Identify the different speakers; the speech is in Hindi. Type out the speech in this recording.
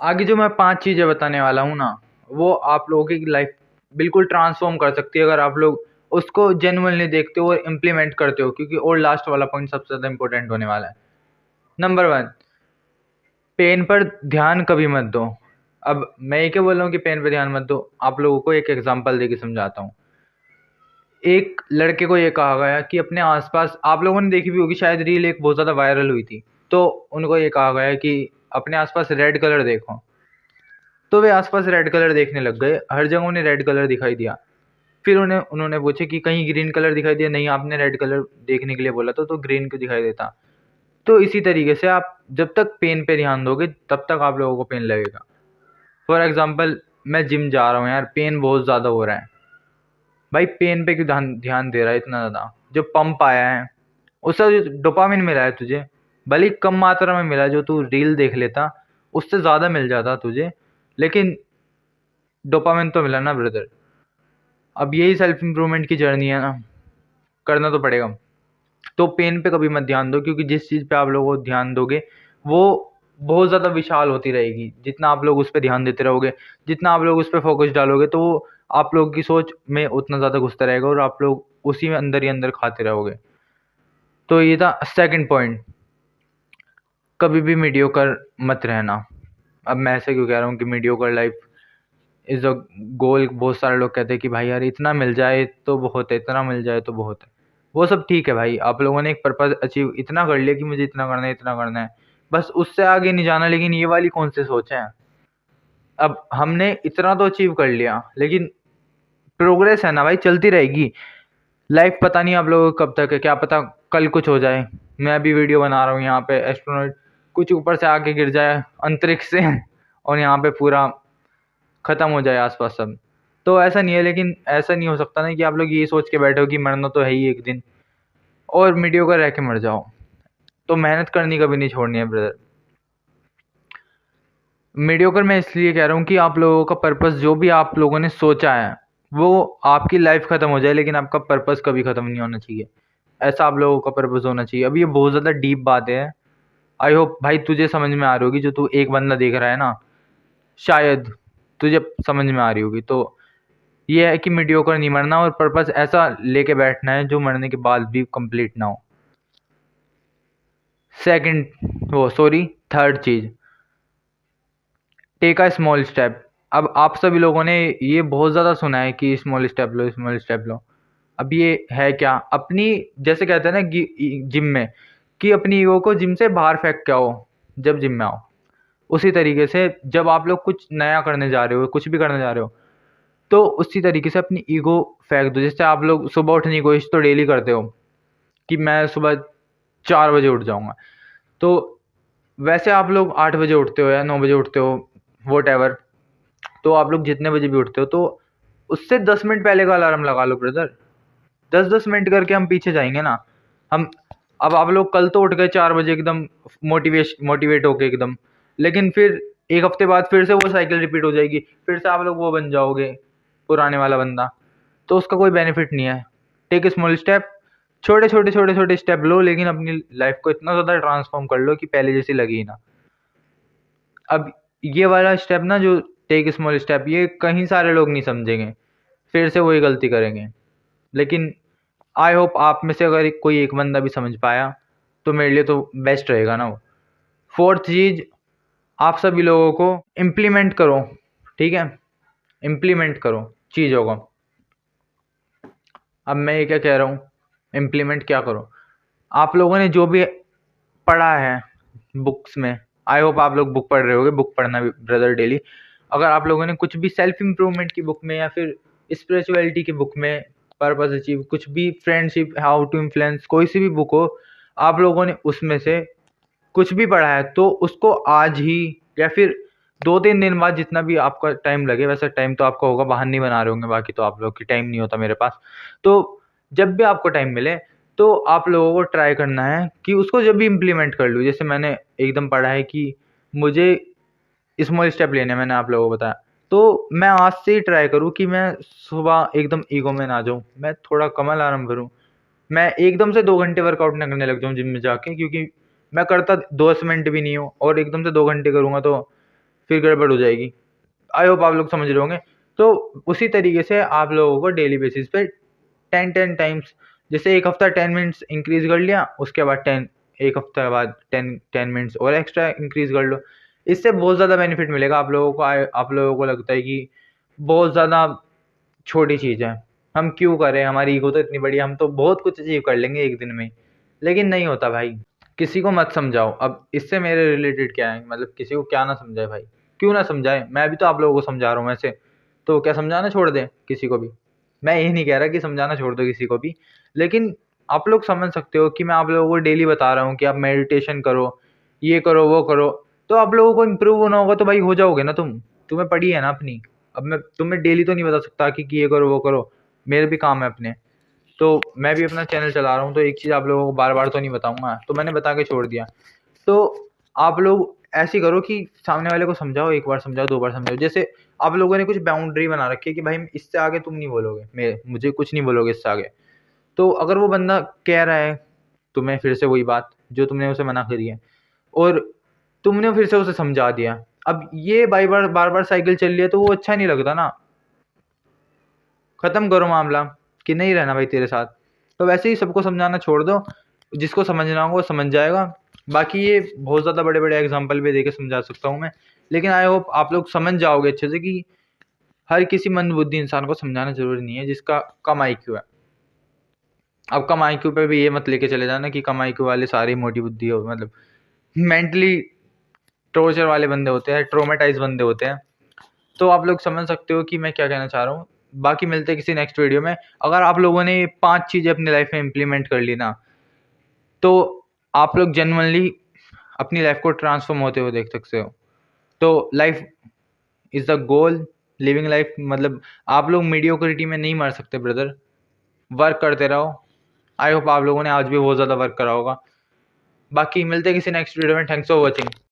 Speaker 1: आगे जो मैं 5 चीज़ें बताने वाला हूँ ना, वो आप लोगों की लाइफ बिल्कुल ट्रांसफ़ॉर्म कर सकती है अगर आप लोग उसको जेन्युइनली देखते हो और इम्प्लीमेंट करते हो, क्योंकि और लास्ट वाला पॉइंट सबसे ज़्यादा इम्पोर्टेंट होने वाला है। नंबर 1, पेन पर ध्यान कभी मत दो। अब मैं ये क्यों बोल रहा हूँ कि पेन पे ध्यान मत दो? आप लोगों को एक एग्ज़ाम्पल देके समझाता हूँ। एक लड़के को ये कहा गया कि अपने आस-पास, आप लोगों ने देखी भी होगी शायद, रील एक बहुत ज़्यादा वायरल हुई थी। तो उनको ये कहा गया कि अपने आस-पास रेड कलर देखो। तो वे आस-पास रेड कलर देखने लग गए, हर जगह उन्हें रेड कलर दिखाई दिया। फिर उन्होंने पूछा कि कहीं ग्रीन कलर दिखाई दिया? नहीं, आपने रेड कलर देखने के लिए बोला था, तो ग्रीन क्यों दिखाई देता? तो इसी तरीके से आप जब तक पेन पे ध्यान दोगे, तब तक आप लोगों को पेन लगेगा। फॉर एग्ज़ाम्पल, मैं जिम जा रहा हूँ यार, पेन बहुत ज़्यादा हो रहा है। भाई पेन पे क्यों ध्यान ध्यान दे रहा है इतना ज़्यादा? जो पंप आया है, उससे जो डोपामाइन मिला है तुझे, भले ही कम मात्रा में मिला है, जो तू रील देख लेता, उससे ज़्यादा मिल जाता तुझे, लेकिन डोपामाइन तो मिला ना ब्रदर। अब यही सेल्फ इम्प्रूवमेंट की जर्नी है ना, करना तो पड़ेगा। तो पेन पे कभी मत ध्यान दो, क्योंकि जिस चीज़ पे आप लोगों को ध्यान दोगे, वो बहुत ज़्यादा विशाल होती रहेगी। जितना आप लोग उस पे ध्यान देते रहोगे, जितना आप लोग उस पे फ़ोकस डालोगे, तो वो आप लोगों की सोच में उतना ज़्यादा घुसता रहेगा और आप लोग उसी में अंदर ही अंदर खाते रहोगे। तो ये था सेकंड पॉइंट, कभी भी मीडियोकर मत रहना। अब मैं ऐसे क्यों कह रहा हूँ कि मीडियोकर लाइफ इज़ अ गोल? बहुत सारे लोग कहते हैं कि भाई यार इतना मिल जाए तो बहुत है, इतना मिल जाए तो बहुत है। वो सब ठीक है भाई, आप लोगों ने एक पर्पज़ अचीव इतना कर लिया कि मुझे इतना करना है, इतना करना है। बस उससे आगे नहीं जाना, लेकिन ये वाली कौन सी सोच है? अब हमने इतना तो अचीव कर लिया, लेकिन प्रोग्रेस है ना भाई, चलती रहेगी। लाइफ पता नहीं आप लोगों को कब तक है, क्या पता कल कुछ हो जाए। मैं अभी वीडियो बना रहा हूँ, यहाँ पे एस्ट्रोनॉट कुछ ऊपर से आके गिर जाए अंतरिक्ष से और यहाँ पे पूरा ख़त्म हो जाए आस-पास सब। तो ऐसा नहीं है, लेकिन ऐसा नहीं हो सकता ना कि आप लोग ये सोच के बैठे हो कि मरना तो है ही एक दिन और मीडियोकर रह के मर जाओ। तो मेहनत करनी कभी नहीं छोड़नी है ब्रदर। मीडियोकर मैं इसलिए कह रहा हूँ कि आप लोगों का पर्पस जो भी आप लोगों ने सोचा है, वो आपकी लाइफ ख़त्म हो जाए, लेकिन आपका पर्पस कभी ख़त्म नहीं होना चाहिए। ऐसा आप लोगों का पर्पस होना चाहिए। अब ये बहुत ज़्यादा डीप बात है। आई होप भाई तुझे समझ में आ रही होगी, जो तू एक बंदा देख रहा है ना, शायद तुझे समझ में आ रही होगी। तो ये है कि मीडियोकर नहीं मरना, और पर्पस ऐसा लेके बैठना है जो मरने के बाद भी कंप्लीट ना हो। सेकंड, वो सॉरी, थर्ड चीज़, टेक अ स्मॉल स्टेप। अब आप सभी लोगों ने ये बहुत ज़्यादा सुना है कि स्मॉल स्टेप लो, स्मॉल स्टेप लो। अब ये है क्या? अपनी, जैसे कहते हैं ना जिम में, कि अपनी ईगो को जिम से बाहर फेंक के आओ जब जिम में आओ। उसी तरीके से जब आप लोग कुछ नया करने जा रहे हो, कुछ भी करने जा रहे हो, तो उसी तरीके से अपनी ईगो फेंक दो। जैसे आप लोग सुबह उठने की कोशिश तो डेली करते हो कि मैं सुबह 4 बजे उठ जाऊँगा। तो वैसे आप लोग 8 बजे उठते हो या 9 बजे उठते हो, व्हाटएवर। तो आप लोग जितने बजे भी उठते हो, तो उससे 10 मिनट पहले का अलार्म लगा लो ब्रदर। 10-10 मिनट करके हम पीछे जाएँगे ना। हम अब आप लोग कल तो उठ गए 4 बजे एकदम मोटिवेट होके एकदम, लेकिन फिर 1 हफ्ते बाद फिर से वो साइकिल रिपीट हो जाएगी। फिर से आप लोग वो बन जाओगे, पुराने वाला बंदा। तो उसका कोई बेनिफिट नहीं है। टेक अ स्मॉल स्टेप, छोटे-छोटे स्टेप लो, लेकिन अपनी लाइफ़ को इतना ज़्यादा ट्रांसफ़ॉर्म कर लो कि पहले जैसी लगे ही ना। अब ये वाला स्टेप ना, जो टेक स्मॉल स्टेप, ये कहीं सारे लोग नहीं समझेंगे, फिर से वही गलती करेंगे। लेकिन आई होप आप में से अगर कोई एक बंदा भी समझ पाया, तो मेरे लिए तो बेस्ट रहेगा ना वो। फोर्थ चीज़, आप सभी लोगों को इम्प्लीमेंट करो, ठीक है? इम्प्लीमेंट करो चीज़ों को। अब मैं ये क्या कह रहा हूँ, इम्प्लीमेंट क्या करो? आप लोगों ने जो भी पढ़ा है बुक्स में, आई होप आप लोग बुक पढ़ रहे होगे, बुक पढ़ना भी ब्रदर डेली। अगर आप लोगों ने कुछ भी सेल्फ इम्प्रूवमेंट की बुक में या फिर स्पिरिचुअलिटी की बुक में, पर्पस अचीव, कुछ भी, फ्रेंडशिप, हाउ टू इन्फ्लुएंस, कोई सी भी बुक हो, आप लोगों ने उसमें से कुछ भी पढ़ा है, तो उसको आज ही या फिर 2-3 दिन बाद, जितना भी आपका टाइम लगे, वैसे टाइम तो आपका होगा, बहाने नहीं बना रहे होंगे, बाकी तो आप लोग की टाइम नहीं होता मेरे पास। तो जब भी आपको टाइम मिले, तो आप लोगों को ट्राई करना है कि उसको जब भी इम्प्लीमेंट कर लूँ। जैसे मैंने एकदम पढ़ा है कि मुझे स्मॉल स्टेप लेने हैं, मैंने आप लोगों को बताया। तो मैं आज से ही ट्राई करूँ कि मैं सुबह एकदम ईगो में ना जाऊँ, मैं थोड़ा कम अलार्म करूँ। मैं एकदम से 2 घंटे वर्कआउट ना करने लग जाऊँ जिम में जाके, क्योंकि मैं करता 10 मिनट भी नहीं हूँ, और एकदम से 2 घंटे करूँगा तो फिर गड़बड़ हो जाएगी। आई होप आप लोग समझ रहे होंगे। तो उसी तरीके से आप लोगों को डेली बेसिस पे 10 टाइम्स, जैसे एक हफ्ता 10 मिनट्स इंक्रीज कर लिया, उसके बाद 10, एक हफ्ते बाद 10 मिनट्स और एक्स्ट्रा इंक्रीज कर लो। इससे बहुत ज़्यादा बेनिफिट मिलेगा आप लोगों को। आप लोगों को लगता है कि बहुत ज़्यादा छोटी चीज़ है, हम क्यों करें, हमारी ईगो तो इतनी बड़ी है, हम तो बहुत कुछ अचीव कर लेंगे एक दिन में। लेकिन नहीं होता भाई। किसी को मत समझाओ। अब इससे मेरे रिलेटेड क्या है, मतलब किसी को क्या ना समझाए भाई, क्यों ना समझाए, मैं भी तो आप लोगों को समझा रहा हूँ वैसे। तो क्या समझाना छोड़ दें किसी को भी? मैं ये नहीं कह रहा कि समझाना छोड़ दो किसी को भी, लेकिन आप लोग समझ सकते हो कि मैं आप लोगों को डेली बता रहा हूँ कि आप मेडिटेशन करो, ये करो, वो करो। तो आप लोगों को इम्प्रूव होना होगा तो भाई हो जाओगे ना तुम। तुम्हें पड़ी है ना अपनी। अब मैं तुम्हें डेली तो नहीं बता सकता कि ये करो वो करो, मेरे भी काम है अपने। तो मैं भी अपना चैनल चला रहा हूँ, तो एक चीज़ आप लोगों को बार बार तो नहीं बताऊंगा, तो मैंने बता के छोड़ दिया। तो आप लोग ऐसे करो कि सामने वाले को समझाओ, एक बार समझाओ, 2 बार समझाओ। जैसे आप लोगों ने कुछ बाउंड्री बना रखी है कि भाई इससे आगे तुम नहीं बोलोगे, मुझे कुछ नहीं बोलोगे इससे आगे। तो अगर वो बंदा कह रहा है तुम्हें फिर से वही बात जो तुमने उसे मना करी है, और तुमने फिर से उसे समझा दिया, अब ये बार बार साइकिल चल रही है, तो वो अच्छा नहीं लगता ना। खत्म करो मामला कि नहीं रहना भाई तेरे साथ। तो वैसे ही सबको समझाना छोड़ दो, जिसको समझना होगा वो समझ जाएगा। बाकी ये बहुत ज़्यादा बड़े बड़े एग्जाम्पल भी देके समझा सकता हूँ मैं, लेकिन आई होप आप लोग समझ जाओगे अच्छे से कि हर किसी मंदबुद्धि इंसान को समझाना जरूरी नहीं है जिसका कम IQ है। अब कम IQ पे भी ये मत लेके चले जाना कि कम IQ वाले सारे मोटी बुद्धि हो, मतलब मेंटली टॉर्चर वाले बंदे होते हैं, ट्रोमेटाइज बंदे होते हैं। तो आप लोग समझ सकते हो कि मैं क्या कहना चाह रहा हूँ। बाकी मिलते हैं किसी नेक्स्ट वीडियो में। अगर आप लोगों ने 5 चीज़ें अपनी लाइफ में इम्प्लीमेंट कर ली ना, तो आप लोग जेन्युइनली अपनी लाइफ को ट्रांसफॉर्म होते हुए देख सकते हो। तो life is the goal, living life, मतलब आप लोग मीडियोक्रिटी में नहीं मर सकते ब्रदर। वर्क करते रहो। आई होप आप लोगों ने आज भी बहुत ज़्यादा वर्क करा होगा। बाकी मिलते हैं किसी नेक्स्ट वीडियो में। Thanks for watching.